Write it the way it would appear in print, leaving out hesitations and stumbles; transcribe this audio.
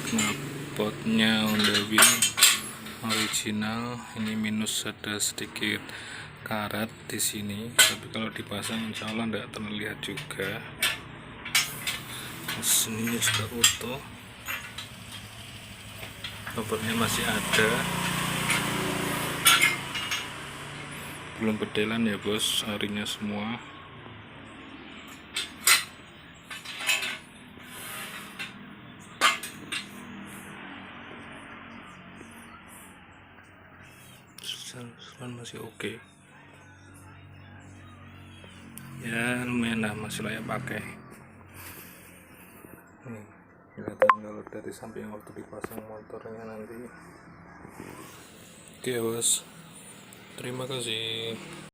knalpotnya Honda Wing original. Ini minus ada sedikit karat di sini, tapi kalau dipasang insya Allah tidak terlihat juga. Sini juga utuh, knalpotnya masih ada, belum bedelan ya bos, arinya semua. Jalan masih oke. Ya lumayan lah, masih layak pakai. Nih, kelihatan kalau dari samping waktu dipasang motornya nanti. Oke bos, terima kasih.